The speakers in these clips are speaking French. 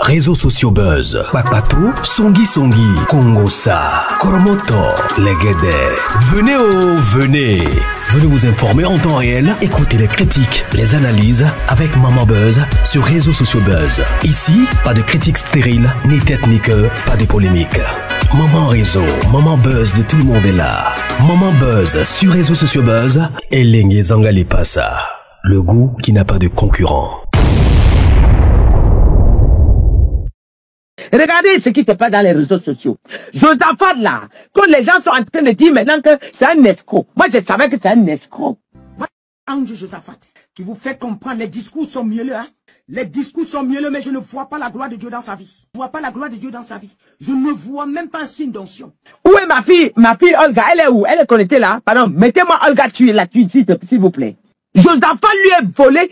Réseaux sociaux buzz, Bakpato, Songi Songi, Kongosa, Koromoto, Legede. Venez venez. Venez vous informer en temps réel, écoutez les critiques, les analyses avec Maman Buzz sur Réseaux sociaux buzz. Ici, pas de critiques stériles, ni tête ni queue, pas de polémique. Maman Réseau, Maman Buzz de tout le monde est là. Maman Buzz sur Réseaux sociaux buzz et Lengue Zangali Passa. Le goût qui n'a pas de concurrent. Regardez ce qui se passe dans les réseaux sociaux. Josaphat là, quand les gens sont en train de dire maintenant que c'est un escroc. Moi je savais que c'est un escroc. Ange Josaphat, qui vous fait comprendre, les discours sont mielleux, hein. Les discours sont mielleux, mais je ne vois pas la gloire de Dieu dans sa vie. Je ne vois pas la gloire de Dieu dans sa vie. Je ne vois même pas un signe d'onction. Où est ma fille? Ma fille Olga, elle est où? Elle est connectée là? Pardon, mettez-moi Olga tuer la tuile, s'il vous plaît. Josaphat lui est volé.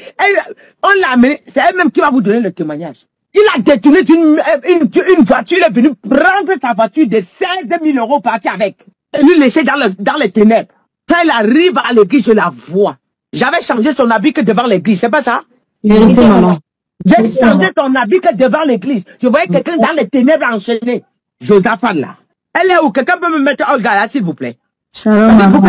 On l'a amené. C'est elle-même qui va vous donner le témoignage. Il a détourné une voiture, il est venu prendre sa voiture de 16 000 euros, partir avec. Et lui laisser dans les ténèbres. Quand il arrive à l'église, je la vois. J'avais changé son habit que devant l'église, c'est pas ça? Vérité, maman. J'ai changé son habit que devant l'église. Je voyais quelqu'un dans les ténèbres enchaîné. Josaphat là. Elle est où? Quelqu'un peut me mettre Olga là, s'il vous plaît? Shalom, maman.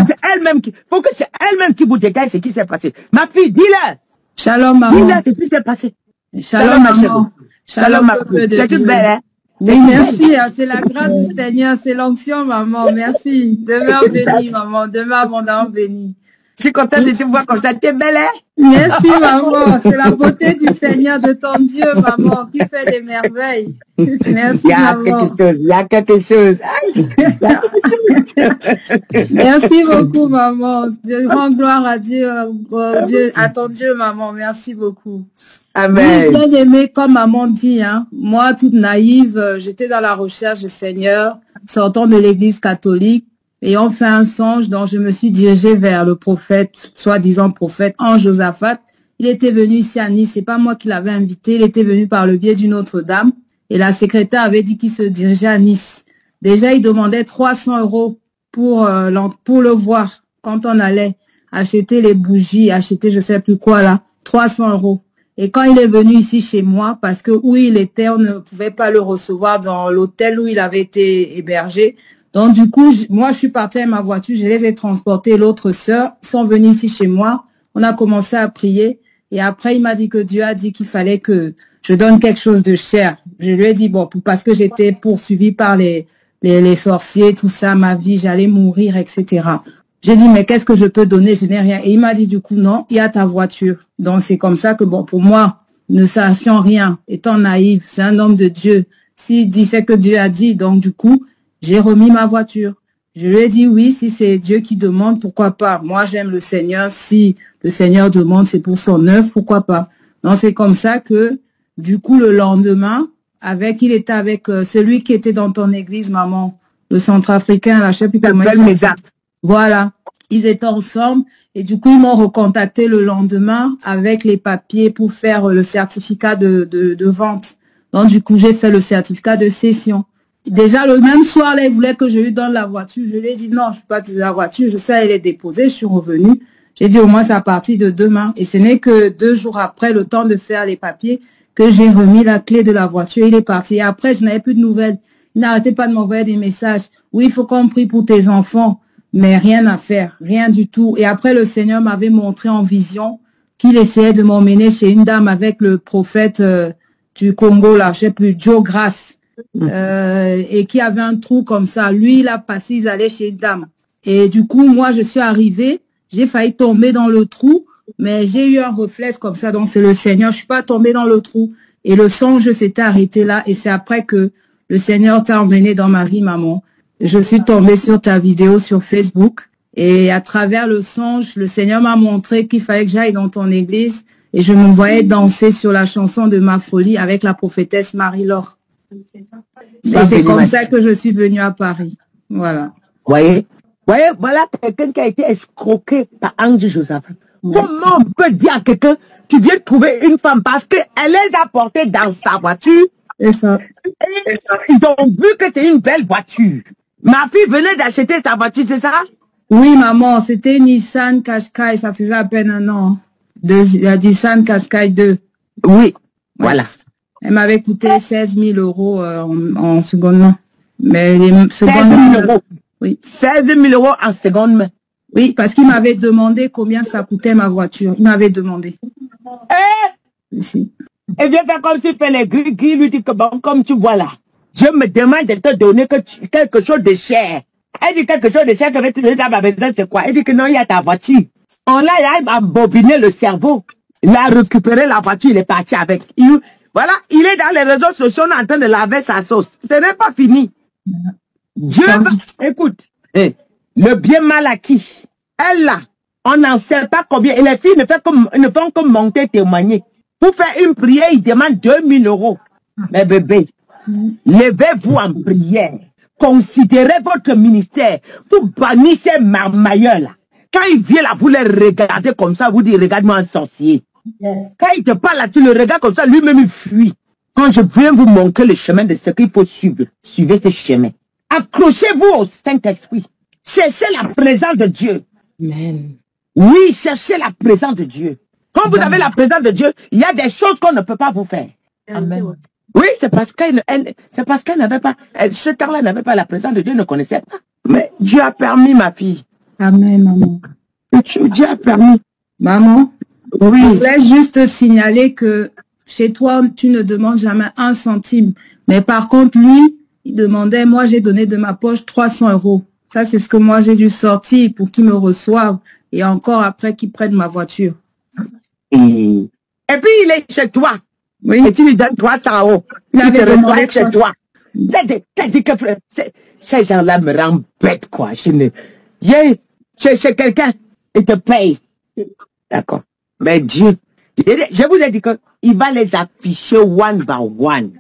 Faut que c'est elle-même qui vous dégage ce qui s'est passé. Ma fille, dis-le. Shalom, maman. Dis-le ce qui s'est passé. Shalom, maman. Shalom, ma fille. C'est toute belle, hein? Oui, merci, hein, c'est la grâce du Seigneur, c'est l'onction, maman, merci. Demeure bénie, maman, demeure abondamment bénie. Je suis contente de te voir comme ça, t'es belle, hein? Merci, maman, c'est la beauté du Seigneur, de ton Dieu, maman, qui fait des merveilles. Merci, maman. Il y a quelque chose. Merci beaucoup, maman. Je rends gloire à Dieu, à ton Dieu, maman, merci beaucoup. Amen. Oui, bien aimé, comme maman dit, hein, moi, toute naïve, j'étais dans la recherche du Seigneur, sortant de l'église catholique, et on fait un songe, dont je me suis dirigée vers le prophète, soi-disant prophète, Ange Josaphat. Il était venu ici à Nice, c'est pas moi qui l'avais invité, il était venu par le biais d'une autre dame, et la secrétaire avait dit qu'il se dirigeait à Nice. Déjà, il demandait 300 € pour le voir, quand on allait acheter les bougies, acheter je sais plus quoi là, 300 €. Et quand il est venu ici chez moi, parce que où il était, on ne pouvait pas le recevoir dans l'hôtel où il avait été hébergé. Donc du coup, moi je suis partie avec ma voiture, je les ai transportés, l'autre sœur, ils sont venus ici chez moi, on a commencé à prier. Et après, il m'a dit que Dieu a dit qu'il fallait que je donne quelque chose de cher. Je lui ai dit, bon, parce que j'étais poursuivie par les sorciers, tout ça, ma vie, j'allais mourir, etc. J'ai dit, mais qu'est-ce que je peux donner? Je n'ai rien. Et il m'a dit, du coup, non, il y a ta voiture. Donc, c'est comme ça que, bon, pour moi, ne sachant rien, étant naïf, c'est un homme de Dieu. S'il dit ce que Dieu a dit, donc, du coup, j'ai remis ma voiture. Je lui ai dit, oui, si c'est Dieu qui demande, pourquoi pas? Moi, j'aime le Seigneur. Si le Seigneur demande, c'est pour son œuvre, pourquoi pas? Donc, c'est comme ça que, du coup, le lendemain, il était avec celui qui était dans ton église, maman, le Centrafricain, là, je sais plus comment il s'appelle. Voilà, ils étaient ensemble et du coup, ils m'ont recontacté le lendemain avec les papiers pour faire le certificat de vente. Donc, du coup, j'ai fait le certificat de cession. Déjà, le même soir, là, ils voulaient que je lui donne la voiture. Je lui ai dit, non, je ne peux pas te donner la voiture. Je suis allée les déposer, je suis revenue. J'ai dit, au moins, c'est à partir de demain. Et ce n'est que 2 jours après, le temps de faire les papiers, que j'ai remis la clé de la voiture. Il est parti. Et après, je n'avais plus de nouvelles. Il n'arrêtait pas de m'envoyer des messages. Oui, il faut qu'on prie pour tes enfants. Mais rien à faire, rien du tout. Et après, le Seigneur m'avait montré en vision qu'il essayait de m'emmener chez une dame avec le prophète du Congo, là, je sais plus, Joe Grace, et qui avait un trou comme ça. Lui, il a passé, ils allaient chez une dame. Et du coup, moi, je suis arrivée, j'ai failli tomber dans le trou, mais j'ai eu un réflexe comme ça. Donc, c'est le Seigneur, je suis pas tombée dans le trou. Et le songe s'était arrêté là. Et c'est après que le Seigneur t'a emmené dans ma vie, maman. Je suis tombée sur ta vidéo sur Facebook et à travers le songe, le Seigneur m'a montré qu'il fallait que j'aille dans ton église et je me voyais danser sur la chanson de Ma Folie avec la prophétesse Marie-Laure. Et c'est comme ça que je suis venue à Paris. Voilà. Voyez, voilà quelqu'un qui a été escroqué par Ange Josaphat. Comment on peut dire à quelqu'un, tu viens de trouver une femme parce qu'elle les a portées dans sa voiture. Et ça. Ils ont vu que c'est une belle voiture. Ma fille venait d'acheter sa voiture, c'est ça? Oui, maman, c'était une Nissan Qashqai, ça faisait à peine 1 an. La Nissan Qashqai 2. Oui, voilà. Elle m'avait coûté 16 000 euros en seconde main. Mais les 16 secondes 000 main, euros. oui. 16 000 euros en seconde main. Oui, parce qu'il m'avait demandé combien ça coûtait ma voiture. Il m'avait demandé. Ici. Et vient faire comme s'il fait les gris, lui dit que bon, comme tu vois là, je me demande de te donner quelque chose de cher. Elle dit quelque chose de cher que tu donner dans ma maison, c'est quoi? Elle dit que non, il y a ta voiture. On l'a, il a bobiné le cerveau. Il a récupéré la voiture, il est parti avec. Voilà, il est dans les réseaux sociaux en train de laver sa sauce. Ce n'est pas fini. Dieu, écoute, le bien mal acquis, elle là, on n'en sait pas combien. Et les filles ne font que monter témoigner. Pour faire une prière, ils demandent 2 000 euros. Mais bébé, levez-vous en prière. Considérez votre ministère pour bannir ces marmailleurs là. Quand il vient là, vous les regardez comme ça, vous dites, regarde-moi un sorcier. Yes. Quand il te parle là, tu le regardes comme ça, lui-même il fuit. Quand je viens vous montrer le chemin de ce qu'il faut suivre, suivez ce chemin. Accrochez-vous au Saint-Esprit. Cherchez la présence de Dieu. Amen. Oui, cherchez la présence de Dieu. Quand vous avez la présence de Dieu, il y a des choses qu'on ne peut pas vous faire. Amen. Oui, c'est parce qu'elle n'avait pas, ce temps-là n'avait pas la présence de Dieu, ne connaissait pas. Mais Dieu a permis, ma fille. Amen, maman. Dieu a permis. Maman, oui. Je voulais juste signaler que chez toi, tu ne demandes jamais 1 centime. Mais par contre, lui, il demandait, moi, j'ai donné de ma poche 300 euros. Ça, c'est ce que moi, j'ai dû sortir pour qu'il me reçoive. Et encore après, qu'il prenne ma voiture. Et puis, il est chez toi. Oui. Et tu lui donnes 300 euros. Il avait demandé chez toi. T'as dit que ces gens-là me rendent bête, quoi. Tu es chez quelqu'un, il te paye. D'accord. Mais Dieu, je vous ai dit qu'il va les afficher one by one.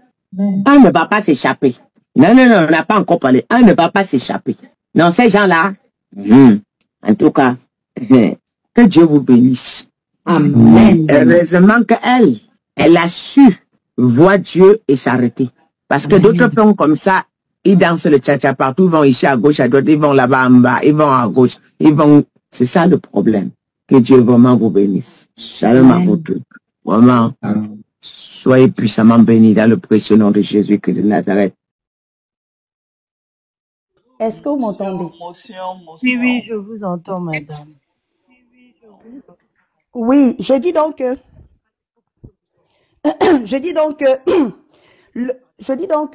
Un ne va pas s'échapper. Non, on n'a pas encore parlé. Un ne va pas s'échapper. Non, ces gens-là, en tout cas, que Dieu vous bénisse. Amen. Heureusement elle a su voir Dieu et s'arrêter. Parce que d'autres font comme ça, ils dansent le tcha-tcha partout, ils vont ici à gauche, à droite, ils vont là-bas en bas, ils vont à gauche, c'est ça le problème. Que Dieu vraiment vous bénisse. Shalom à vous tous. Vraiment, soyez puissamment bénis dans le précieux nom de Jésus-Christ de Nazareth. Est-ce que vous m'entendez? Oui, je vous entends, madame. Oui, je dis donc que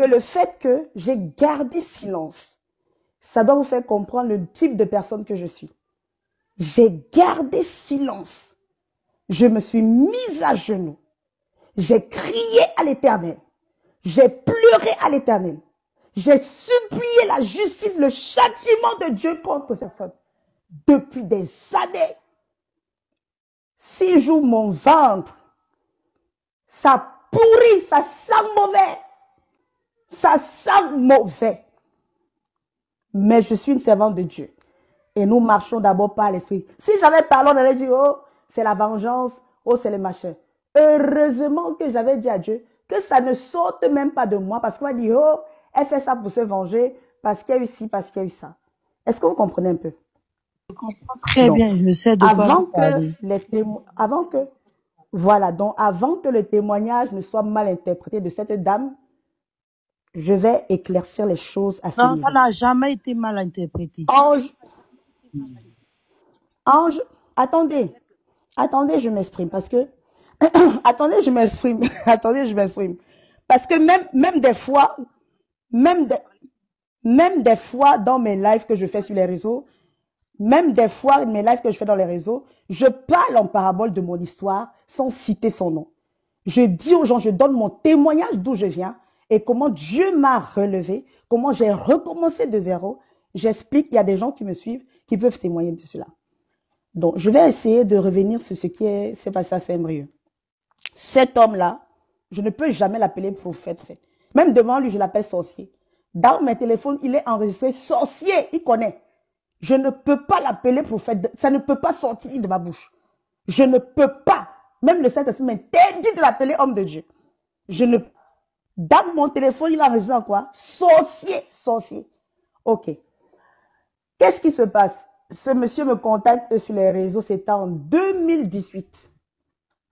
le fait que j'ai gardé silence, ça doit vous faire comprendre le type de personne que je suis. J'ai gardé silence. Je me suis mise à genoux. J'ai crié à l'Éternel. J'ai pleuré à l'Éternel. J'ai supplié la justice, le châtiment de Dieu contre ces personnes. Depuis des années. 6 jours, mon ventre, ça pourrit, ça sent mauvais. Ça sent mauvais. Mais je suis une servante de Dieu. Et nous marchons d'abord par l'esprit. Si j'avais parlé, on allait dire, oh, c'est la vengeance, oh, c'est le machin. Heureusement que j'avais dit à Dieu que ça ne saute même pas de moi parce qu'on m'a dit, oh, elle fait ça pour se venger parce qu'il y a eu ci, parce qu'il y a eu ça. Est-ce que vous comprenez un peu? Je comprends très bien, je sais de quoi vous parlez. Avant que le témoignage ne soit mal interprété de cette dame, je vais éclaircir les choses à ce niveau. Non, ça n'a jamais été mal interprété. Ange, attendez, je m'exprime parce que attendez, je m'exprime. Parce que même des fois dans mes lives que je fais sur les réseaux, je parle en parabole de mon histoire sans citer son nom. Je dis aux gens, je donne mon témoignage d'où je viens et comment Dieu m'a relevé, comment j'ai recommencé de zéro. J'explique, il y a des gens qui me suivent qui peuvent témoigner de cela. Donc, je vais essayer de revenir sur ce qui s'est passé à Saint-Brieuc. Cet homme-là, je ne peux jamais l'appeler prophète. Même devant lui, je l'appelle sorcier. Dans mes téléphones, il est enregistré sorcier, il connaît. Je ne peux pas l'appeler prophète, ça ne peut pas sortir de ma bouche. Je ne peux pas. Même le Saint-Esprit m'interdit de l'appeler homme de Dieu. Dans mon téléphone, il a enregistré en quoi? Sorcier. Ok. Qu'est-ce qui se passe? Ce monsieur me contacte sur les réseaux, c'était en 2018.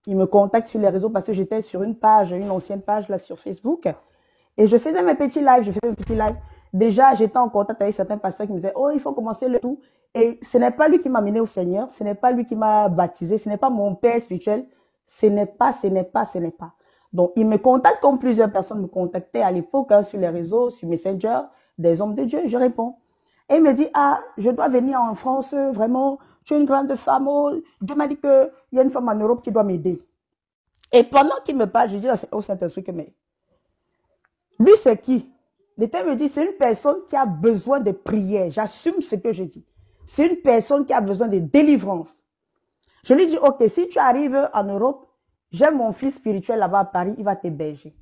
Il me contacte sur les réseaux parce que j'étais sur une page, une ancienne page là sur Facebook. Et je faisais mes petits lives, Déjà, j'étais en contact avec certains pasteurs qui me disaient, oh, il faut commencer le tout. Et ce n'est pas lui qui m'a mené au Seigneur, ce n'est pas lui qui m'a baptisé, ce n'est pas mon père spirituel, ce n'est pas. Donc, il me contacte comme plusieurs personnes me contactaient à l'époque sur les réseaux, sur Messenger, des hommes de Dieu, je réponds. Et il me dit, ah, je dois venir en France, vraiment, tu es une grande femme, oh, Dieu m'a dit qu'il y a une femme en Europe qui doit m'aider. Et pendant qu'il me parle, je dis au Saint-Esprit que, mais, lui c'est qui? L'État me dit, c'est une personne qui a besoin de prière. J'assume ce que je dis. C'est une personne qui a besoin de délivrance. Je lui dis, ok, si tu arrives en Europe, j'ai mon fils spirituel là-bas à Paris, il va t'héberger.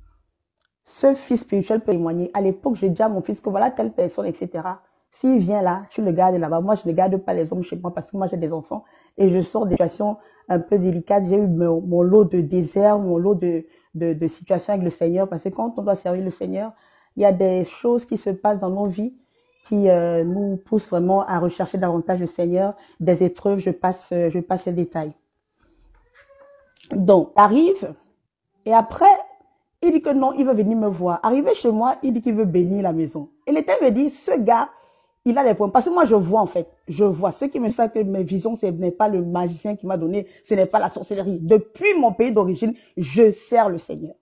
Ce fils spirituel peut témoigner. À l'époque, je dis à mon fils que voilà telle personne, etc. S'il vient là, tu le gardes là-bas. Moi, je ne garde pas les hommes chez moi parce que moi, j'ai des enfants et je sors des situations un peu délicates. J'ai eu mon lot de désert, mon lot de situations avec le Seigneur parce que quand on doit servir le Seigneur, il y a des choses qui se passent dans nos vies qui nous poussent vraiment à rechercher davantage le Seigneur. Des épreuves, je passe les détails. Donc, arrive et après, il dit que non, il veut venir me voir. Arrivé chez moi, il dit qu'il veut bénir la maison. Et l'Éternel me dit, ce gars, il a des problèmes. Parce que moi, je vois en fait. Je vois. Ceux qui me savent que mes visions, ce n'est pas le magicien qui m'a donné, ce n'est pas la sorcellerie. Depuis mon pays d'origine, je sers le Seigneur.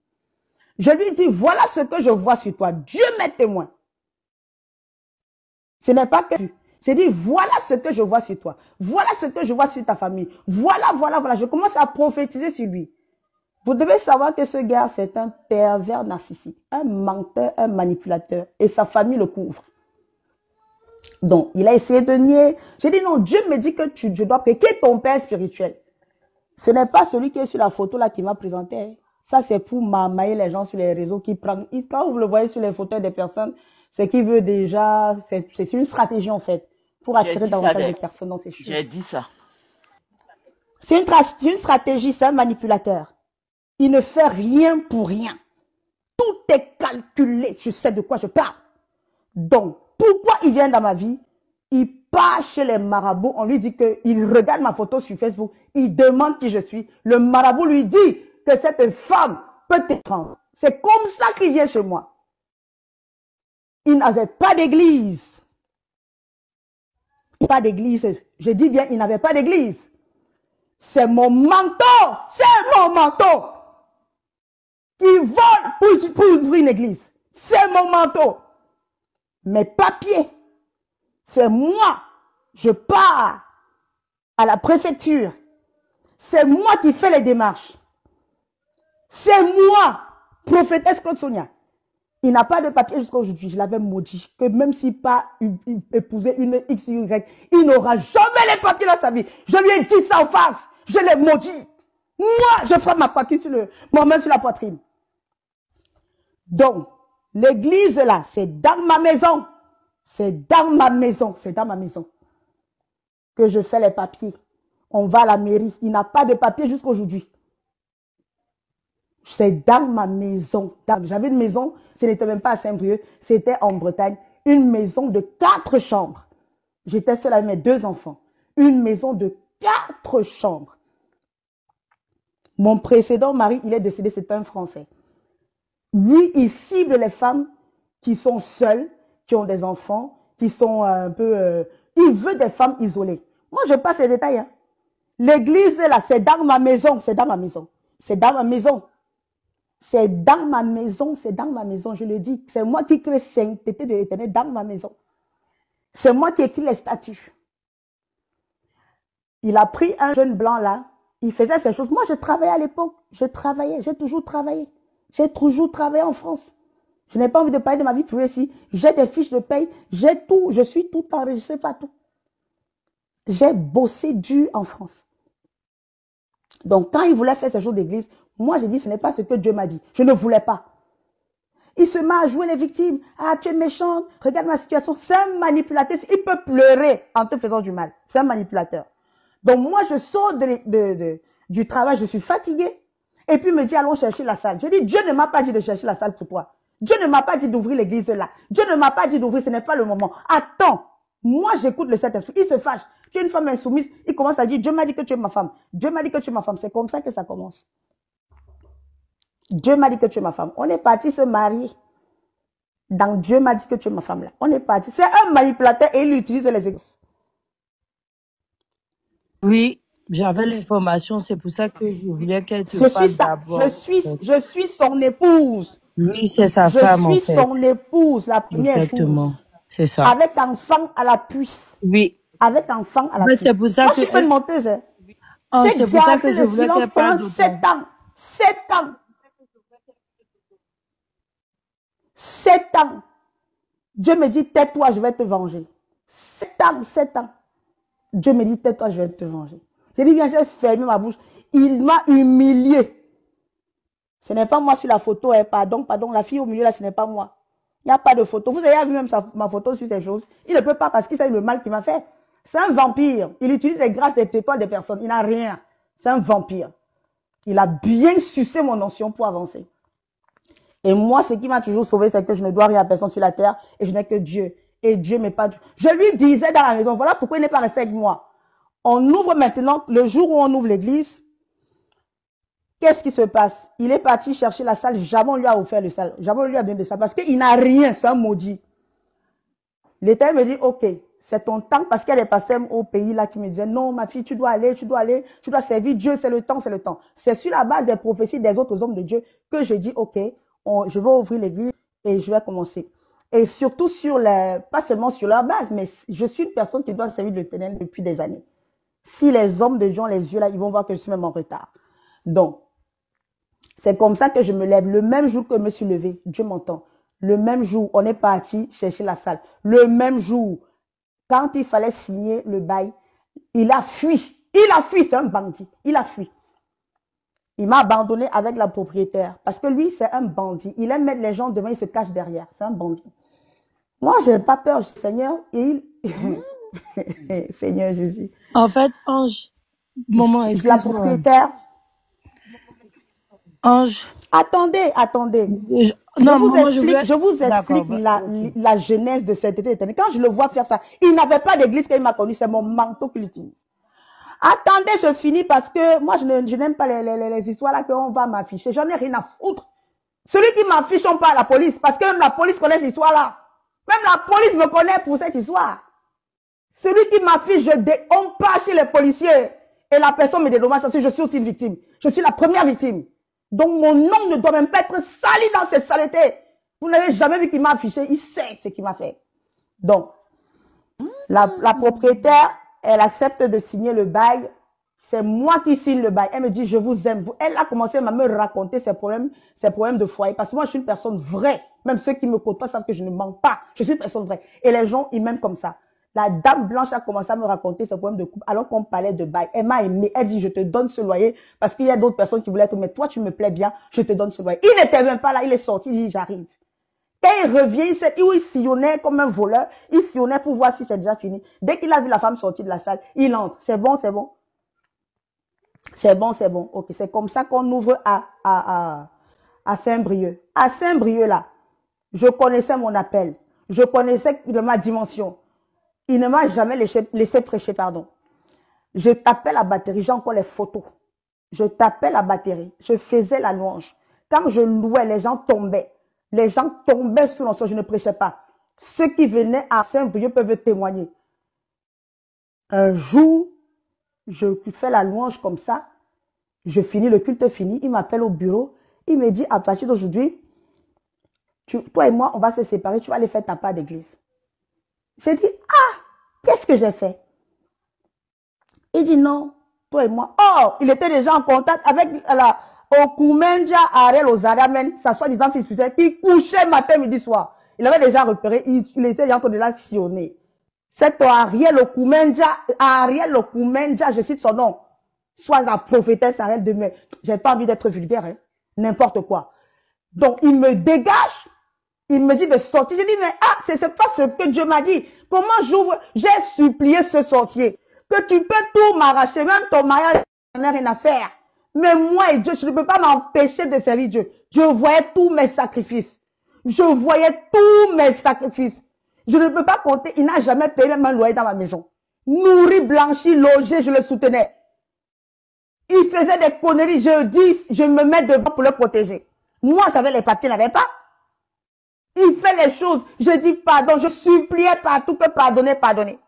Je lui dis, voilà ce que je vois sur toi. Dieu m'est témoin. Ce n'est pas que tu. J'ai dit, voilà ce que je vois sur toi. Voilà ce que je vois sur ta famille. Voilà. Je commence à prophétiser sur lui. Vous devez savoir que ce gars, c'est un pervers narcissique, un menteur, un manipulateur. Et sa famille le couvre. Donc, il a essayé de nier. J'ai dit, non, Dieu me dit que je dois prier. Qui est ton père spirituel? Ce n'est pas celui qui est sur la photo là qui m'a présenté. Ça, c'est pour m'amailler les gens sur les réseaux qui prennent. Quand vous le voyez sur les photos des personnes, c'est qu'il veut déjà. C'est une stratégie en fait pour attirer davantage de personnes dans ces choses. J'ai dit ça. C'est une stratégie, c'est un manipulateur. Il ne fait rien pour rien. Tout est calculé. Je sais de quoi je parle. Donc, pourquoi il vient dans ma vie? Il part chez les marabouts. On lui dit qu'il regarde ma photo sur Facebook. Il demande qui je suis. Le marabout lui dit que cette femme peut te prendre. C'est comme ça qu'il vient chez moi. Il n'avait pas d'église. Pas d'église. Je dis bien, il n'avait pas d'église. C'est mon manteau. C'est mon manteau. Qui vole pour ouvrir une église. C'est mon manteau. Mes papiers. C'est moi. Je pars à la préfecture. C'est moi qui fais les démarches. C'est moi, prophétesse Claude Sonia. Il n'a pas de papier jusqu'à aujourd'hui. Je l'avais maudit. Que même s'il pas épousé une XY, il n'aura jamais les papiers dans sa vie. Je lui ai dit ça en face. Je l'ai maudit. Moi, je frappe ma main sur la poitrine. Donc, l'église là, c'est dans ma maison. C'est dans ma maison. C'est dans ma maison que je fais les papiers. On va à la mairie. Il n'a pas de papier jusqu'à aujourd'hui. C'est dans ma maison. J'avais une maison, ce n'était même pas à Saint-Brieuc, c'était en Bretagne. Une maison de 4 chambres. J'étais seule avec mes 2 enfants. Une maison de 4 chambres. Mon précédent mari, il est décédé, c'est un Français. Lui, il cible les femmes qui sont seules, qui ont des enfants, qui sont un peu... il veut des femmes isolées. Moi, je passe les détails. Hein. L'église, là, c'est dans ma maison. C'est dans ma maison. C'est dans ma maison. C'est dans ma maison. C'est dans ma maison, je le dis. C'est moi qui crée sainteté de l'Éternel dans ma maison. C'est moi qui écris les statuts. Il a pris un jeune blanc là. Il faisait ces choses. Moi, je travaillais à l'époque. Je travaillais. J'ai toujours travaillé. J'ai toujours travaillé en France. Je n'ai pas envie de parler de ma vie privée ici. J'ai des fiches de paye. J'ai tout. Je suis tout enregistré partout. J'ai bossé dur en France. Donc, quand il voulait faire ces jours d'église, moi, j'ai dit, ce n'est pas ce que Dieu m'a dit. Je ne voulais pas. Il se met à jouer les victimes. Ah, tu es méchante. Regarde ma situation. C'est un manipulateur. Il peut pleurer en te faisant du mal. C'est un manipulateur. Donc, moi, je sors du travail. Je suis fatiguée. Et puis, il me dit, allons chercher la salle. Je dis, Dieu ne m'a pas dit de chercher la salle pour toi. Dieu ne m'a pas dit d'ouvrir l'église là. Dieu ne m'a pas dit d'ouvrir. Ce n'est pas le moment. Attends. Moi, j'écoute le Saint-Esprit. Il se fâche. Tu es une femme insoumise. Il commence à dire, Dieu m'a dit que tu es ma femme. Dieu m'a dit que tu es ma femme. C'est comme ça que ça commence. Dieu m'a dit que tu es ma femme. On est parti se marier. Dans Dieu m'a dit que tu es ma femme là. On est parti. C'est un manipulateur et il utilise les excuses. Oui, j'avais l'information. C'est pour ça que je voulais qu'elle te parle d'abord. Je suis son épouse. Oui, c'est sa femme en fait. Je suis son épouse, la première Exactement. C'est ça. Avec enfant à l'appui. Oui. Avec enfant à l'appui. C'est pour ça Moi, que... je suis pas une menteuse. Hein. Oh, c'est pour ça que je voulais qu'elle parle pendant 7 ans. 7 ans. 7 ans. Dieu me dit, tais-toi, je vais te venger. 7 ans, 7 ans. Dieu me dit, tais-toi, je vais te venger. J'ai dit, viens, j'ai fermé ma bouche. Il m'a humilié. Ce n'est pas moi sur la photo, hein. Pardon, la fille au milieu là, ce n'est pas moi. Il n'y a pas de photo. Vous avez vu même ma photo sur ces choses. Il ne peut pas parce qu'il sait le mal qu'il m'a fait. C'est un vampire. Il utilise les grâces des tétoiles des personnes. Il n'a rien. C'est un vampire. Il a bien sucé mon notion pour avancer. Et moi, ce qui m'a toujours sauvé, c'est que je ne dois rien à personne sur la terre et je n'ai que Dieu. Et Dieu m'est pas... Je lui disais dans la maison, voilà pourquoi il n'est pas resté avec moi. On ouvre maintenant, le jour où on ouvre l'église, qu'est-ce qui se passe? Il est parti chercher la salle, jamais on lui a offert le salle, jamais on lui a donné de ça, parce qu'il n'a rien, c'est un maudit. L'État me dit, ok, c'est ton temps, parce qu'il y a des pasteurs au pays là qui me disaient, non ma fille, tu dois aller, tu dois servir Dieu, c'est le temps, c'est le temps. C'est sur la base des prophéties des autres hommes de Dieu que j'ai dit, ok, je vais ouvrir l'église et je vais commencer. Et surtout sur pas seulement sur leur base, mais je suis une personne qui doit servir l'Éternel depuis des années. Si les hommes de Dieu ont les yeux là, ils vont voir que je suis même en retard. Donc, c'est comme ça que je me lève. Le même jour que je me suis levée, Dieu m'entend. Le même jour, on est parti chercher la salle. Le même jour, quand il fallait signer le bail, il a fui. Il a fui, c'est un bandit. Il a fui. Il m'a abandonné avec la propriétaire. Parce que lui, c'est un bandit. Il aime mettre les gens devant, il se cache derrière. C'est un bandit. Moi, je n'ai pas peur, Seigneur. Et il... Seigneur Jésus. En fait, Ange, la propriétaire... Ange. Attendez. Je vous explique la genèse de cet été éternel. Quand je le vois faire ça, il n'avait pas d'église qu'il m'a connu, c'est mon manteau qu'il utilise. Attendez, je finis parce que moi, je n'aime pas les histoires là qu'on va m'afficher. J'en ai rien à foutre. Celui qui m'affiche, on parle à la police, parce que même la police connaît cette histoire là. Même la police me connaît pour cette histoire. Celui qui m'affiche, on part chez les policiers et la personne me dédommage parce que je suis aussi une victime. Je suis la première victime. Donc, mon nom ne doit même pas être sali dans cette saleté. Vous n'avez jamais vu qu'il m'a affiché. Il sait ce qu'il m'a fait. Donc, la propriétaire, elle accepte de signer le bail. C'est moi qui signe le bail. Elle me dit, je vous aime. Elle a commencé à me raconter ses problèmes de foyer. Parce que moi, je suis une personne vraie. Même ceux qui me côtoient savent que je ne mens pas. Je suis une personne vraie. Et les gens, ils m'aiment comme ça. La dame blanche a commencé à me raconter ses problèmes de couple alors qu'on parlait de bail. Elle m'a aimé. Elle dit, je te donne ce loyer parce qu'il y a d'autres personnes qui voulaient être, mais toi, tu me plais bien, je te donne ce loyer. Il n'était même pas là, il est sorti, il dit, j'arrive. Quand il revient, il sillonnait comme un voleur. Il sillonnait pour voir si c'est déjà fini. Dès qu'il a vu la femme sortir de la salle, il entre. C'est bon, c'est bon. C'est bon, c'est bon. Ok, c'est comme ça qu'on ouvre à Saint-Brieuc. À Saint-Brieuc, là, je connaissais mon appel. Je connaissais de ma dimension. Il ne m'a jamais laissé prêcher, pardon. Je tapais la batterie, j'ai encore les photos. Je tapais la batterie, je faisais la louange. Quand je louais, les gens tombaient. Les gens tombaient sous l'onction, je ne prêchais pas. Ceux qui venaient à Saint-Brieuc peuvent témoigner. Un jour, je fais la louange comme ça. Je finis, le culte fini. Il m'appelle au bureau. Il me dit, à partir d'aujourd'hui, toi et moi, on va se séparer. Tu vas aller faire ta part d'église. J'ai dit, qu'est-ce que j'ai fait? Il dit non, toi et moi. Oh, il était déjà en contact avec Okumenja Ariel Ozaramen, sa soi-disant fils spirituel, qui couchait matin, midi, soir. Il avait déjà repéré, il était déjà en train de la sillonner. C'est Ariel Okumenja, je cite son nom, soit la prophétesse Ariel de mai. J'ai pas envie d'être vulgaire, hein. N'importe quoi. Donc, il me dégage. Il me dit de sortir. J'ai dit, mais c'est pas ce que Dieu m'a dit. Comment j'ouvre? J'ai supplié ce sorcier que tu peux tout m'arracher. Même ton mariage, je n'ai rien à faire. Mais moi et Dieu, je ne peux pas m'empêcher de servir Dieu. Je voyais tous mes sacrifices. Je voyais tous mes sacrifices. Je ne peux pas compter. Il n'a jamais payé même un loyer dans ma maison. nourri, blanchi, logé, je le soutenais. Il faisait des conneries, je me mets devant pour le protéger. Moi, j'avais les papiers, il n'avait pas. Il fait les choses, je dis pardon, je suppliais partout que pardonner, pardonner.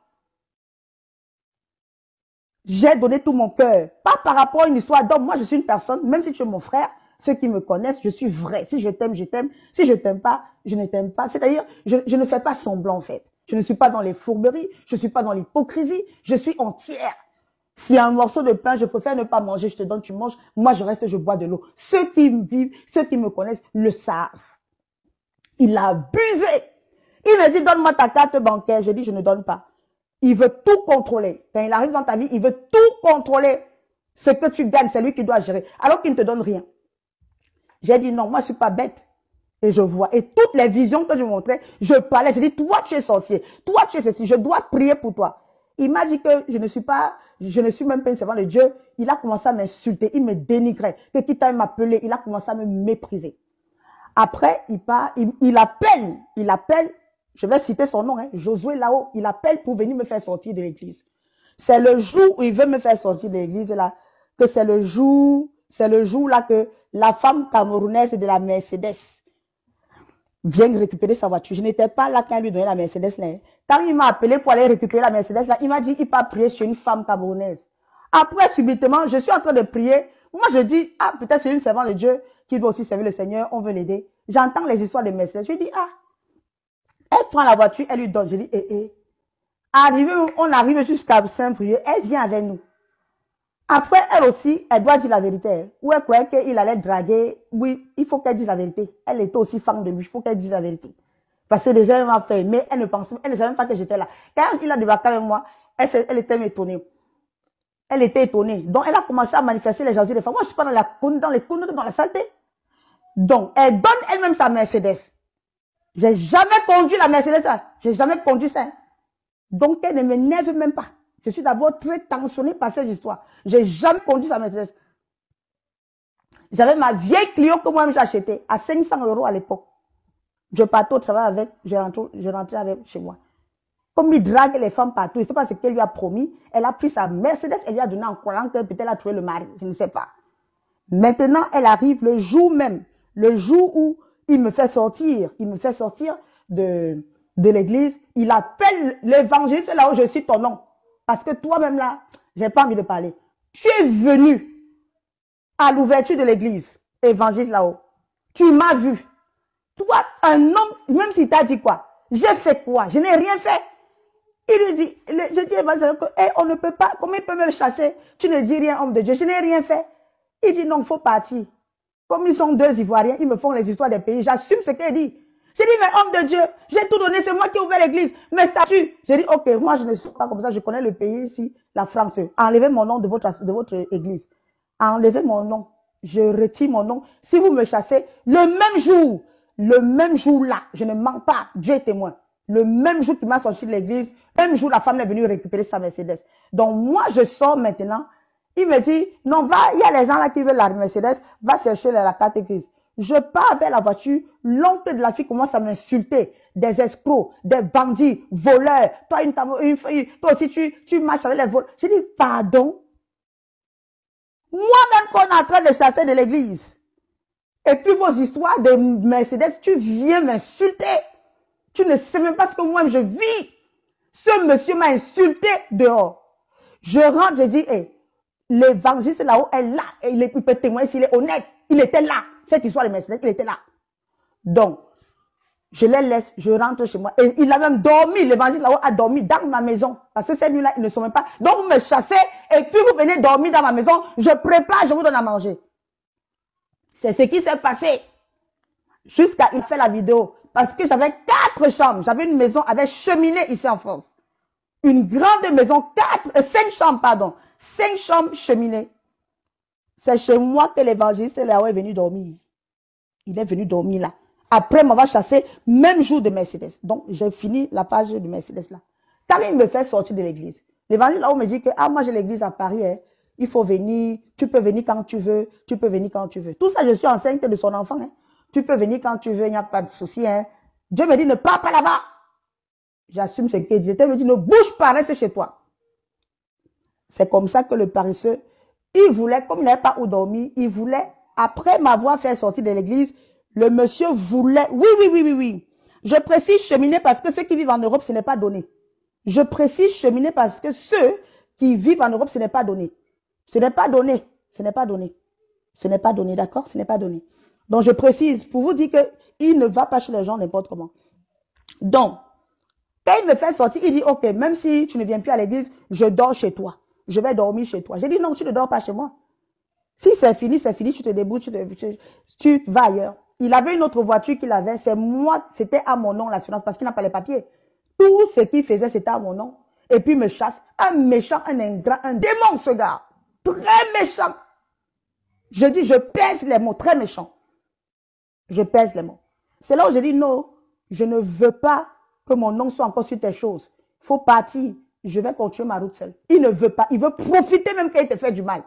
J'ai donné tout mon cœur, pas par rapport à une histoire d'homme. Moi, je suis une personne, même si tu es mon frère, ceux qui me connaissent, je suis vrai. Si je t'aime, je t'aime. Si je t'aime pas, je ne t'aime pas. C'est-à-dire, je ne fais pas semblant, en fait. Je ne suis pas dans les fourberies, je ne suis pas dans l'hypocrisie, je suis entière. S'il y a un morceau de pain, je préfère ne pas manger, je te donne, tu manges. Moi, je reste, je bois de l'eau. Ceux qui me vivent, ceux qui me connaissent, le savent. Il a abusé. Il me dit, donne-moi ta carte bancaire. Je dis, je ne donne pas. Il veut tout contrôler. Quand il arrive dans ta vie, il veut tout contrôler. Ce que tu gagnes, c'est lui qui doit gérer. Alors qu'il ne te donne rien. J'ai dit, non, moi, je ne suis pas bête. Et je vois. Et toutes les visions que je montrais, je parlais. J'ai dit, toi, tu es sorcier. Toi, tu es ceci. Je dois prier pour toi. Il m'a dit que je ne suis même pas une servante de Dieu. Il a commencé à m'insulter. Il me dénigrait. Que quitte à m'appeler, il a commencé à me mépriser. Après, il appelle, je vais citer son nom, hein, Josué là-haut, il appelle pour venir me faire sortir de l'église. C'est le jour où il veut me faire sortir de l'église, là, que c'est le jour là que la femme camerounaise de la Mercedes vient récupérer sa voiture. Je n'étais pas là quand il lui donnait la Mercedes, là. Quand il m'a appelé pour aller récupérer la Mercedes, là, il m'a dit, il part prier chez une femme camerounaise. Après, subitement, je suis en train de prier. Moi, je dis, ah, peut-être c'est une servante de Dieu qui veut aussi servir le Seigneur, on veut l'aider. J'entends les histoires de Mercedes. Je dis, ah, elle prend la voiture, elle lui donne. Je dis, on arrive jusqu'à Saint-Brieuc, elle vient avec nous. Après, elle aussi, elle doit dire la vérité. Ou elle croyait qu'il allait draguer. Oui, il faut qu'elle dise la vérité. Elle était aussi fan de lui, il faut qu'elle dise la vérité. Parce que déjà, elle m'a fait, mais elle ne savait même pas que j'étais là. Quand il a débarqué avec moi, elle était étonnée. Elle était étonnée. Donc, elle a commencé à manifester les jalousies des femmes. Moi, je suis pas dans les conneries, dans la saleté. Donc, elle donne elle-même sa Mercedes. J'ai jamais conduit la Mercedes, ça. J'ai jamais conduit ça. Donc, elle ne m'énerve même pas. Je suis d'abord très tensionnée par ces histoires. J'ai jamais conduit sa Mercedes. J'avais ma vieille Clio que moi-même j'ai achetée à 500 € à l'époque. Je partais au travail avec, je rentrais avec chez moi. Comme il drague les femmes partout, je ne sais pas ce qu'elle lui a promis. Elle a pris sa Mercedes, elle lui a donné en croyant que peut-être elle a trouvé le mari. Je ne sais pas. Maintenant, elle arrive le jour même, le jour où il me fait sortir de l'église. Il appelle l'évangéliste là où je cite ton nom. Parce que toi-même là, j'ai pas envie de parler. Tu es venu à l'ouverture de l'église, évangéliste là-haut. Tu m'as vu. Toi, un homme, même s'il t'a dit quoi, j'ai fait quoi? Je n'ai rien fait. Il lui dit, je dis évangéliste, on ne peut pas, comment il peut me chasser? Tu ne dis rien, homme de Dieu, je n'ai rien fait. Il dit non, il faut partir. Comme ils sont deux Ivoiriens, ils me font les histoires des pays, j'assume ce qu'il dit. J'ai dit, mais homme de Dieu, j'ai tout donné, c'est moi qui ai ouvert l'église, mes statuts. J'ai dit, ok, moi je ne suis pas comme ça, je connais le pays ici, la France. Enlevez mon nom de votre église. Enlevez mon nom. Je retire mon nom. Si vous me chassez, le même jour là, je ne mens pas, Dieu est témoin. Le même jour qu'il m'a sorti de l'église, le même jour la femme est venue récupérer sa Mercedes. Donc moi je sors maintenant, il me dit, non, va, il y a les gens là qui veulent la Mercedes, va chercher la carte grise. Je pars avec la voiture, l'oncle de la fille commence à m'insulter. Des escrocs, des bandits, voleurs. Toi aussi, tu marches avec les voleurs. J'ai dit, pardon. Moi-même qu'on est en train de chasser de l'église. Et puis vos histoires de Mercedes, tu viens m'insulter. Tu ne sais même pas ce que moi je vis. Ce monsieur m'a insulté dehors. Je rentre, je dis, hey, l'évangéliste là-haut est là. Et il peut témoigner s'il est honnête. Il était là. Cette histoire de Mercedes, il était là. Donc, je les laisse, je rentre chez moi. Et il a même dormi, l'évangile là-haut a dormi dans ma maison. Parce que cette nuit-là, ils ne sont même pas. Donc, vous me chassez et puis vous venez dormir dans ma maison. Je prépare, je vous donne à manger. C'est ce qui s'est passé. Jusqu'à il fait la vidéo. Parce que j'avais 4 chambres. J'avais une maison avec cheminée ici en France. Une grande maison, 5 chambres, pardon. 5 chambres cheminée. C'est chez moi que l'évangéliste là-haut est venu dormir. Il est venu dormir là. Après m'avoir chassé, même jour de Mercedes. Donc, j'ai fini la page de Mercedes là. Quand il me fait sortir de l'église, l'évangile là-haut me dit que, ah, moi j'ai l'église à Paris, hein. Il faut venir, tu peux venir quand tu veux, tu peux venir quand tu veux. Tout ça, je suis enceinte de son enfant, hein. Tu peux venir quand tu veux, il n'y a pas de souci, hein. Dieu me dit, ne pars pas là-bas. J'assume ce qu'il dit. Dieu me dit, ne bouge pas, reste chez toi. C'est comme ça que le paresseux, il voulait, comme il n'avait pas où dormir, il voulait, après m'avoir fait sortir de l'église, le monsieur voulait, oui. Je précise cheminer parce que ceux qui vivent en Europe, ce n'est pas donné. Je précise cheminer parce que ceux qui vivent en Europe, ce n'est pas donné. Ce n'est pas donné. Ce n'est pas donné. Ce n'est pas donné, d'accord? Ce n'est pas donné. Donc, je précise pour vous dire qu'il ne va pas chez les gens n'importe comment. Donc, quand il me fait sortir, il dit, OK, même si tu ne viens plus à l'église, je dors chez toi. Je vais dormir chez toi. J'ai dit, non, tu ne dors pas chez moi. Si c'est fini, tu te débrouilles, tu vas ailleurs. Il avait une autre voiture qu'il avait, c'est moi, c'était à mon nom l'assurance parce qu'il n'a pas les papiers. Tout ce qu'il faisait, c'était à mon nom. Et puis il me chasse. Un méchant, un ingrat, un démon, ce gars. Très méchant. Je dis, je pèse les mots, très méchant. Je pèse les mots. C'est là où je dis, non, je ne veux pas que mon nom soit encore sur tes choses. Il faut partir. Je vais continuer ma route seule. Il ne veut pas. Il veut profiter même quand il te fait du mal.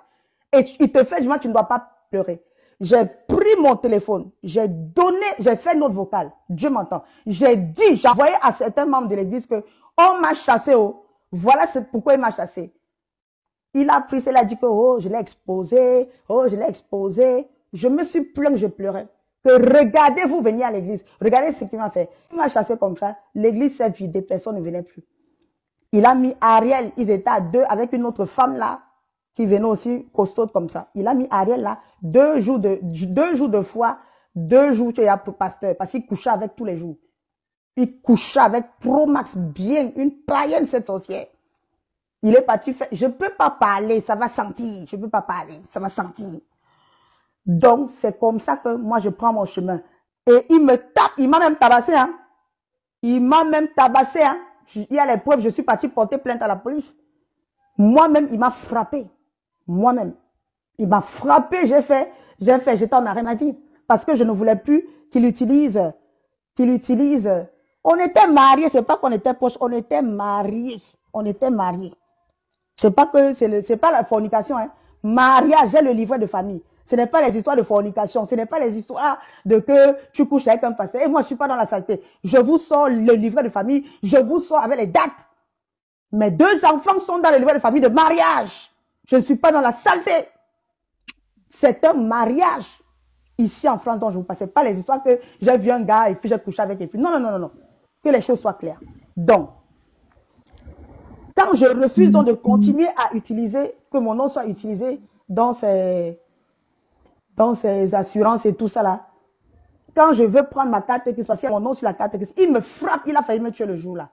Et il te fait du mal, tu ne dois pas pleurer. J'ai pris mon téléphone, j'ai fait une note vocale. Dieu m'entend. J'ai dit, j'ai envoyé à certains membres de l'église que on m'a chassé. Oh. Voilà pourquoi il m'a chassé. Il a pris, il a dit que oh, je l'ai exposé. Oh, je l'ai exposé. Je me suis plaint, je pleurais. Que regardez, vous veniez à l'église. Regardez ce qu'il m'a fait. Il m'a chassé comme ça. L'église s'est vidée, personne ne venait plus. Il a mis Ariel, ils étaient à deux avec une autre femme là, qui venait aussi costaud comme ça. Il a mis Ariel là, 2 jours de foi, 2 jours qu'il y a pour pasteur, parce qu'il couchait avec tous les jours. Il couchait avec Promax bien, une païenne cette sorcière. Il est parti faire, je ne peux pas parler, ça va sentir, je ne peux pas parler, ça va sentir. Donc, c'est comme ça que moi je prends mon chemin. Et il me tape, il m'a même tabassé, hein. Il m'a même tabassé, hein. Il y a les preuves, je suis parti porter plainte à la police. Moi-même, il m'a frappé. Moi-même. Il m'a frappé, j'étais en arrêt maladie. Parce que je ne voulais plus qu'il utilise. On était mariés, c'est pas qu'on était proches, on était mariés. On était mariés. C'est pas la fornication, hein. Mariage, j'ai le livret de famille. Ce n'est pas les histoires de fornication, ce n'est pas les histoires de que tu couches avec un pasteur. Et moi, je suis pas dans la saleté. Je vous sors le livret de famille, je vous sors avec les dates. Mes 2 enfants sont dans le livret de famille de mariage. Je ne suis pas dans la saleté. C'est un mariage ici en France dont je ne vous passais pas les histoires que j'ai vu un gars et puis j'ai couché avec et puis non. Que les choses soient claires. Donc, quand je refuse donc de continuer à utiliser, que mon nom soit utilisé dans ces assurances et tout ça là, quand je veux prendre ma carte grise, parce qu'il y a mon nom sur la carte grise, il me frappe, il a failli me tuer le jour là.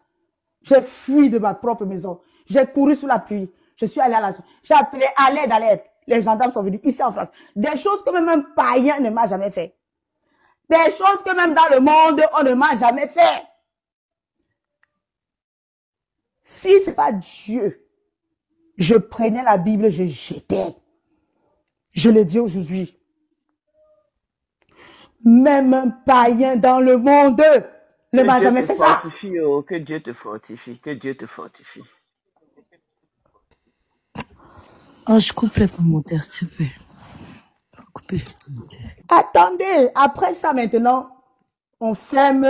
J'ai fui de ma propre maison. J'ai couru sous la pluie. Je suis allé à la... J'ai appelé à l'aide. Les gendarmes sont venus ici en France. Des choses que même un païen ne m'a jamais fait. Des choses que même dans le monde, on ne m'a jamais fait. Si ce n'est pas Dieu, je prenais la Bible, je jetais. Je le dis aujourd'hui. Même un païen dans le monde ne m'a jamais fait ça. Oh, que Dieu te fortifie, que Dieu te fortifie. Oh, je coupe les commentaires, s'il te plaît. Attendez, après ça maintenant, on ferme,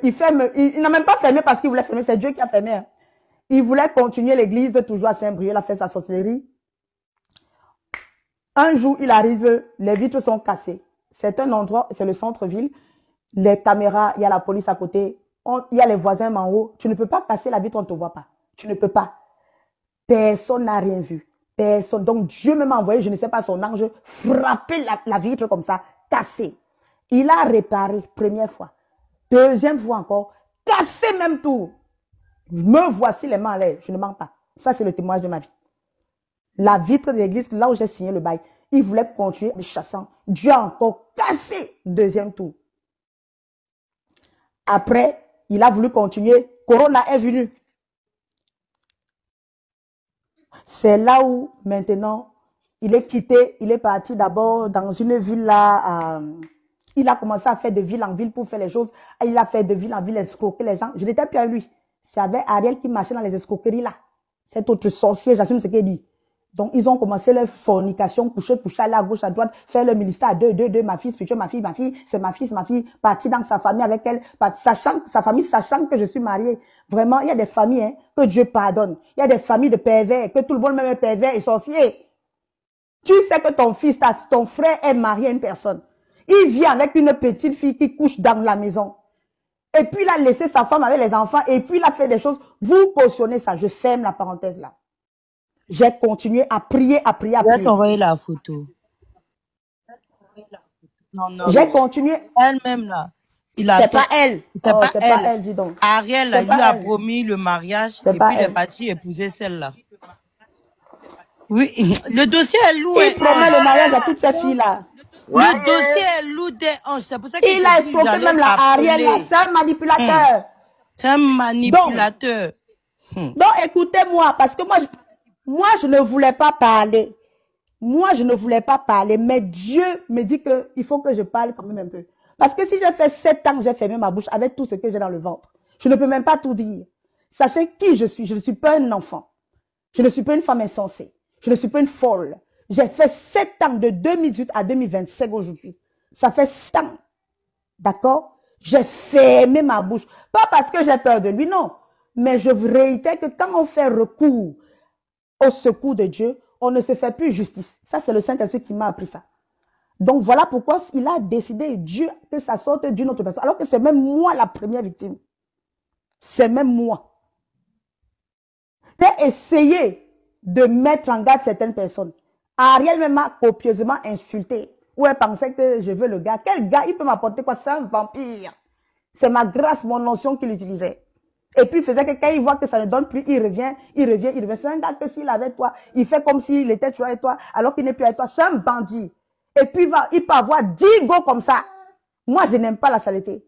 il ferme, il n'a même pas fermé parce qu'il voulait fermer, c'est Dieu qui a fermé. Hein. Il voulait continuer l'église toujours à Saint-Brieuc, il a fait sa sorcellerie. Un jour, il arrive, les vitres sont cassées. C'est un endroit, c'est le centre-ville, les caméras, il y a la police à côté, il y a les voisins en haut. Tu ne peux pas casser la vitre, on ne te voit pas. Tu ne peux pas. Personne n'a rien vu. Personne. Donc Dieu m'a envoyé, je ne sais pas, son ange, frapper la vitre comme ça, casser. Il a réparé, première fois. Deuxième fois encore, cassé même tout. Me voici les mains en l'air, je ne mens pas. Ça, c'est le témoignage de ma vie. La vitre de l'église, là où j'ai signé le bail, il voulait continuer me chassant. Dieu a encore cassé, deuxième tour. Après, il a voulu continuer. Corona est venu. C'est là où, maintenant, il est quitté. Il est parti d'abord dans une ville là. Il a commencé à faire de ville en ville pour faire les choses. Il a fait de ville en ville, escroquer les gens. Je n'étais plus à lui. C'est avec Ariel qui marchait dans les escroqueries là. Cet autre sorcier, j'assume ce qu'il dit. Donc, ils ont commencé leur fornication, coucher à la gauche, à droite, faire le ministère à deux, ma fille spirituelle, ma fille, c'est ma fille, partir dans sa famille avec elle, sachant que je suis mariée. Vraiment, il y a des familles, hein, que Dieu pardonne. Il y a des familles de pervers, que tout le monde même est pervers et sorcier. Tu sais que ton frère est marié à une personne. Il vient avec une petite fille qui couche dans la maison. Et puis, il a laissé sa femme avec les enfants, et puis il a fait des choses. Vous cautionnez ça. Je ferme la parenthèse là. J'ai continué à prier. Je vais t'envoyer la photo. Non. J'ai continué. Elle-même, là. C'est pas elle. C'est pas elle, dis donc. Ariel, là, il lui a promis le mariage, et puis il est parti épouser celle-là. Oui, le dossier est lourd. Il promet le mariage à toutes ces filles-là. Le dossier est lourd des anges. C'est pour ça qu'il a escroqué même la Ariel, là. C'est un manipulateur. C'est un manipulateur. Donc, écoutez-moi, parce que moi, je ne voulais pas parler. Mais Dieu me dit qu'il faut que je parle quand même un peu. Parce que si j'ai fait 7 ans que j'ai fermé ma bouche avec tout ce que j'ai dans le ventre, je ne peux même pas tout dire. Sachez qui je suis. Je ne suis pas un enfant. Je ne suis pas une femme insensée. Je ne suis pas une folle. J'ai fait 7 ans de 2018 à 2025 aujourd'hui. Ça fait 7 ans. D'accord? J'ai fermé ma bouche. Pas parce que j'ai peur de lui, non. Mais je réitère que quand on fait recours au secours de Dieu, on ne se fait plus justice. Ça, c'est le Saint-Esprit qui m'a appris ça. Donc, voilà pourquoi il a décidé, Dieu, que ça sorte d'une autre personne. Alors que c'est même moi la première victime. C'est même moi. J'ai essayé de mettre en garde certaines personnes. Ariel m'a copieusement insulté. Où elle pensait que je veux le gars. Quel gars, il peut m'apporter quoi? C'est un vampire. C'est ma grâce, mon notion qu'il utilisait. Et puis, il faisait que quand il voit que ça ne donne plus, il revient. C'est un gars que s'il avait toi, il fait comme s'il était toujours avec toi, alors qu'il n'est plus avec toi. C'est un bandit. Et puis, il peut avoir 10 gars comme ça. Moi, je n'aime pas la saleté.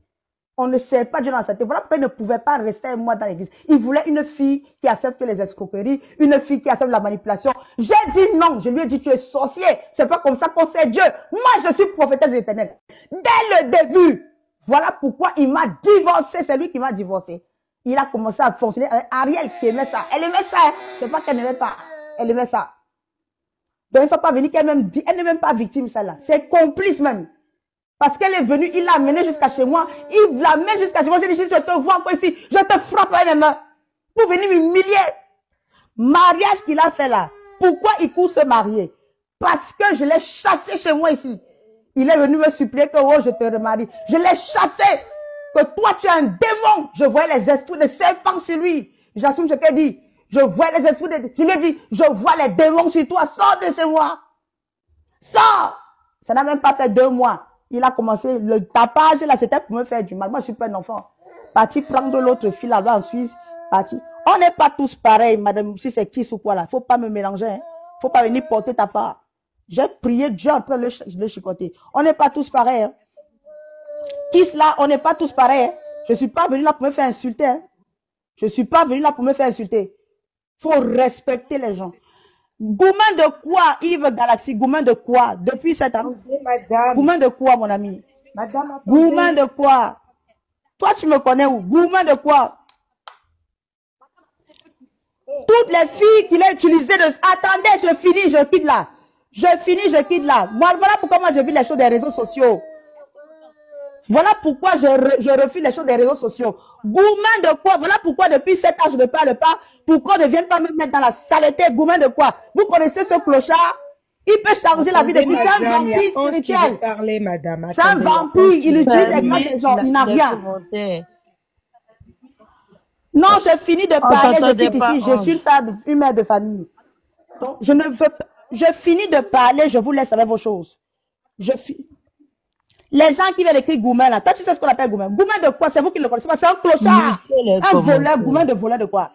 On ne sert pas Dieu dans la saleté. Voilà pourquoi il ne pouvait pas rester avec moi dans l'église. Il voulait une fille qui accepte les escroqueries, une fille qui accepte la manipulation. J'ai dit non. Je lui ai dit, tu es sorcier. C'est pas comme ça qu'on sait Dieu. Moi, je suis prophétesse de l'Éternel. Dès le début. Voilà pourquoi il m'a divorcé. C'est lui qui m'a divorcé. Il a commencé à fonctionner avec Ariel qui aimait ça. Elle aimait ça. Hein. C'est pas qu'elle n'aimait pas. Elle aimait ça. Donc, il ne faut pas venir qu'elle-même dit. Elle n'est même pas victime, celle-là. C'est complice même. Parce qu'elle est venue, il l'a amenée jusqu'à chez moi. Il l'a amenée jusqu'à chez moi. J'ai dit, je te vois encore ici. Je te frappe avec les mains. Pour venir m'humilier. Mariage qu'il a fait là. Pourquoi il court se marier? Parce que je l'ai chassé chez moi ici. Il est venu me supplier que oh, je te remarie. Je l'ai chassé. Que toi, tu es un démon. Je voyais les esprits de serpent sur lui. J'assume ce qu'elle dit. Je vois les esprits de... Je lui ai dit, je vois les démons sur toi. Sors de chez moi. Sors. Ça n'a même pas fait 2 mois. Il a commencé le tapage là, c'était pour me faire du mal. Moi, je suis pas un enfant. Parti prendre l'autre fille là-bas en Suisse. Parti. On n'est pas tous pareils, madame, si c'est qui ou quoi là. Faut pas me mélanger. Hein. Faut pas venir porter ta part. J'ai prié Dieu en train de le chicoter. On n'est pas tous pareils. Hein. Kiss là, on n'est pas tous pareils. Hein. Je suis pas venu là pour me faire insulter. Hein. Je suis pas venu là pour me faire insulter. Faut respecter les gens. Goumen de quoi, Yves Galaxy? Goumen de quoi? Depuis 7 ans? Goumen de quoi, mon ami? Madame, Goumen de quoi? Toi, tu me connais où? Goumen de quoi? Toutes les filles qu'il a utilisées de... Attendez, je finis, je quitte là. Je finis, je quitte là. Moi, voilà pourquoi moi, j'ai vu les choses des réseaux sociaux. Voilà pourquoi je refuse les choses des réseaux sociaux. Goumen de quoi? Voilà pourquoi depuis 7 ans, je ne parle pas. Pourquoi ne viennent pas me mettre dans la saleté? Goumen de quoi? Vous connaissez ce clochard? Il peut changer la vie de qui? C'est un vampire spirituel. C'est un vampire. Il utilise les gens. Il n'a rien. Non, je finis de parler. Je quitte ici. Je suis une mère de famille. Donc, je ne veux pas. Je finis de parler. Je vous laisse avec vos choses. Les gens qui viennent écrire Goumen là. Toi, tu sais ce qu'on appelle Goumen. Goumen de quoi? C'est vous qui le connaissez pas. C'est un clochard. Un voleur. Goumen de voleur de quoi?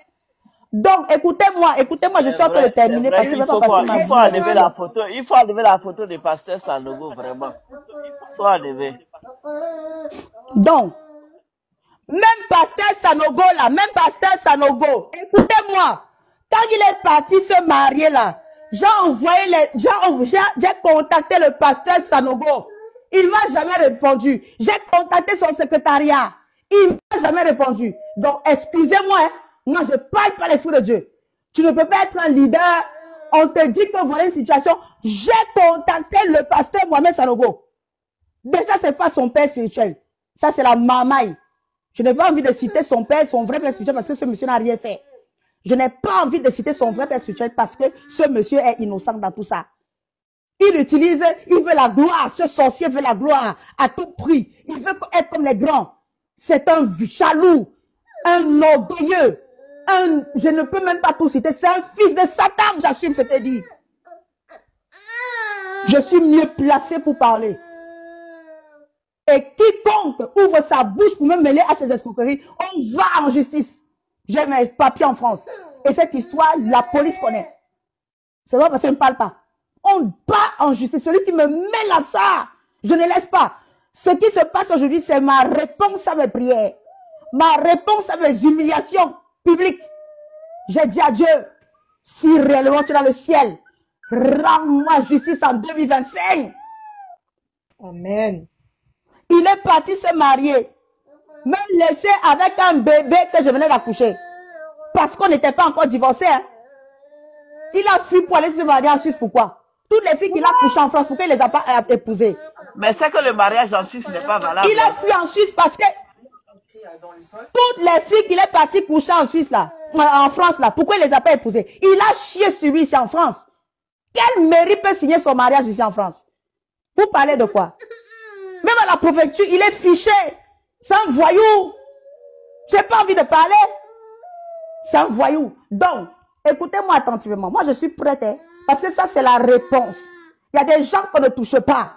Donc, écoutez-moi, je suis en train de terminer parce que je vais pas passer ma vie. Il faut enlever la photo. Il faut enlever la photo de Pasteur Sanogo, vraiment. Il faut enlever. Donc, même Pasteur Sanogo là, même Pasteur Sanogo, écoutez-moi, quand il est parti se marier là, j'ai contacté le Pasteur Sanogo. Il ne m'a jamais répondu. J'ai contacté son secrétariat. Il ne m'a jamais répondu. Donc, excusez-moi, hein. Moi, je ne parle pas l'Esprit de Dieu. Tu ne peux pas être un leader On te dit que voilà une situation. J'ai contacté le pasteur Mohamed Sanogo. Déjà, c'est pas son père spirituel. Ça, c'est la mamaille. Je n'ai pas envie de citer son père, son vrai père spirituel, parce que ce monsieur n'a rien fait. Je n'ai pas envie de citer son vrai père spirituel parce que ce monsieur est innocent dans tout ça. Il veut la gloire. Ce sorcier veut la gloire à tout prix. Il veut être comme les grands. C'est un jaloux, un orgueilleux, je ne peux même pas tout citer. C'est un fils de Satan, j'assume, c'était dit. Je suis mieux placé pour parler. Et quiconque ouvre sa bouche pour me mêler à ces escroqueries, on va en justice. J'ai mes papiers en France. Et cette histoire, la police connaît. C'est pas parce que je ne parle pas. On va en justice. Celui qui me mêle à ça, je ne laisse pas. Ce qui se passe aujourd'hui, c'est ma réponse à mes prières. Ma réponse à mes humiliations publiques. J'ai dit à Dieu, si réellement tu es dans le ciel, rends-moi justice en 2025. Amen. Il est parti se marier, me laisser avec un bébé que je venais d'accoucher. Parce qu'on n'était pas encore divorcés. Hein. Il a fui pour aller se marier en Suisse. Pourquoi? Toutes les filles qu'il a couchées en France, pourquoi il ne les a pas épousées? Mais c'est que le mariage en Suisse n'est pas valable. Il a fui en Suisse parce que toutes les filles qu'il est parti coucher en Suisse, là, en France, là, pourquoi il ne les a pas épousées? Il a chié sur lui ici en France. Quel mérite peut signer son mariage ici en France? Vous parlez de quoi? Même à la préfecture, il est fiché. C'est un voyou. J'ai pas envie de parler. C'est un voyou. Donc, écoutez-moi attentivement. Moi, je suis prête. Hein, parce que ça, c'est la réponse. Il y a des gens qu'on ne touche pas.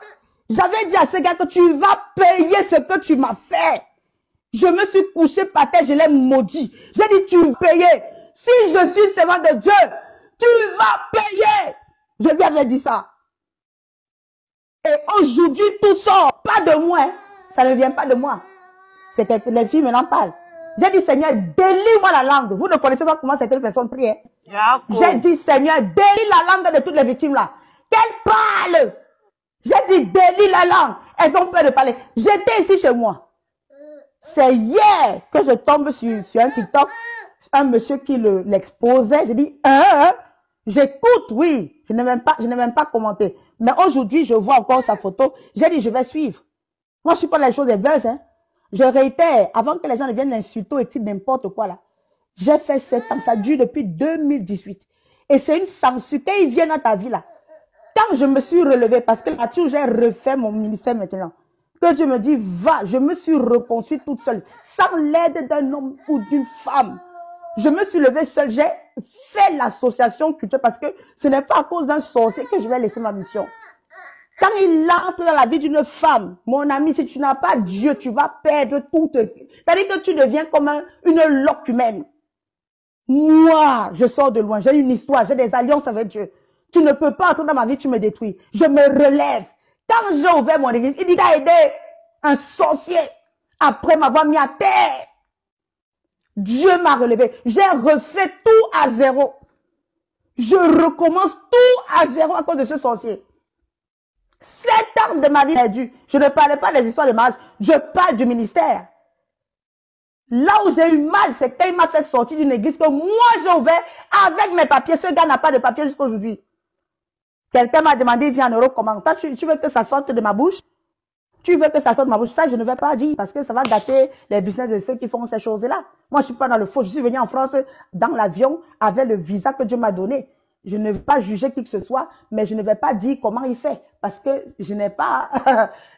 J'avais dit à ce gars que tu vas payer ce que tu m'as fait. Je me suis couché par terre, je l'ai maudit. J'ai dit, tu vas payer. Si je suis servant de Dieu, tu vas payer. Je lui avais dit ça. Et aujourd'hui, tout sort. Pas de moi. Hein. Ça ne vient pas de moi. C'est que les filles maintenant parlent. J'ai dit, Seigneur, délivre-moi la langue. Vous ne connaissez pas comment certaines personnes prient. Hein? J'ai dit, Seigneur, délivre la langue de toutes les victimes là. Qu'elles parlent. J'ai dit, délivre la langue. Elles ont peur de parler. J'étais ici chez moi. C'est hier que je tombe sur un TikTok. Un monsieur qui l'exposait. J'ai dit, j'écoute, oui. Je n'ai même pas commenté. Mais aujourd'hui, je vois encore sa photo. J'ai dit, je vais suivre. Moi, je suis pas dans les choses des buzz, hein. Je réitère, avant que les gens ne viennent l'insulter ou écrire n'importe quoi là. J'ai fait 7 ans, ça dure depuis 2018. Et c'est une censure. Quand ils viennent dans ta vie là, quand je me suis relevée, parce que là-dessus, j'ai refait mon ministère maintenant. Que Dieu me dit, va, je me suis reconstruite toute seule, sans l'aide d'un homme ou d'une femme. Je me suis levée seule, j'ai fait l'association culturelle parce que ce n'est pas à cause d'un sorcier que je vais laisser ma mission. Quand il entre dans la vie d'une femme, mon ami, si tu n'as pas Dieu, tu vas perdre tout. C'est-à-dire que tu deviens comme une loque humaine. Moi, je sors de loin, j'ai une histoire, j'ai des alliances avec Dieu. Tu ne peux pas entrer dans ma vie, tu me détruis. Je me relève. Quand j'ai ouvert mon église, il dit qu'il a aidé un sorcier après m'avoir mis à terre. Dieu m'a relevé. J'ai refait tout à zéro. Je recommence tout à zéro à cause de ce sorcier. 7 ans de ma vie perdue. Je ne parlais pas des histoires de mariage. Je parle du ministère. Là où j'ai eu mal, c'est quand il m'a fait sortir d'une église que moi j'ai ouvert avec mes papiers. Ce gars n'a pas de papiers jusqu'à aujourd'hui. Quelqu'un m'a demandé, il vient en Europe, comment? Toi, tu veux que ça sorte de ma bouche? Tu veux que ça sorte de ma bouche? Ça, je ne vais pas dire parce que ça va gâter les business de ceux qui font ces choses-là. Moi, je suis pas dans le faux. Je suis venu en France dans l'avion avec le visa que Dieu m'a donné. Je ne vais pas juger qui que ce soit, mais je ne vais pas dire comment il fait. Parce que je n'ai pas...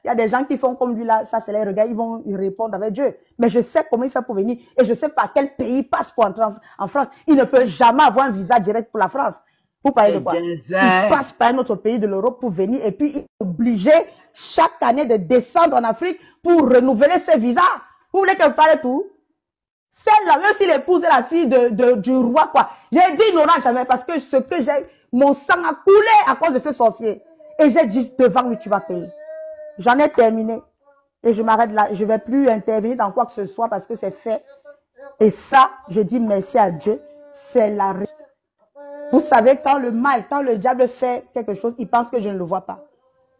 Il y a des gens qui font comme lui là, ça c'est les regards, ils vont y répondre avec Dieu. Mais je sais comment il fait pour venir. Et je sais par quel pays il passe pour entrer en France. Il ne peut jamais avoir un visa direct pour la France. Vous parlez de quoi? Il passe par un autre pays de l'Europe pour venir et puis il est obligé chaque année de descendre en Afrique pour renouveler ses visas. Vous voulez que je parle de tout? Celle-là, même s'il épouse la fille du roi, quoi. J'ai dit, il n'aura jamais, parce que ce que j'ai, mon sang a coulé à cause de ce sorcier. Et j'ai dit, devant lui, tu vas payer. J'en ai terminé. Et je m'arrête là. Je ne vais plus intervenir dans quoi que ce soit parce que c'est fait. Et ça, je dis merci à Dieu. C'est la réponse. Vous savez, quand le diable fait quelque chose, il pense que je ne le vois pas.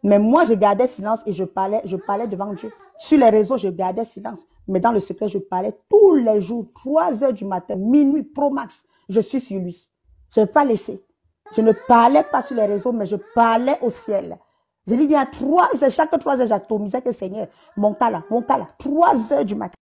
Mais moi, je gardais silence et je parlais devant Dieu. Sur les réseaux, je gardais silence. Mais dans le secret, je parlais tous les jours, 3 heures du matin, minuit, pro max. Je suis sur lui. Je n'ai pas laissé. Je ne parlais pas sur les réseaux, mais je parlais au ciel. Je dis bien à 3 heures, chaque 3 heures, j'atomisais que Seigneur, mon cas là, 3 heures du matin.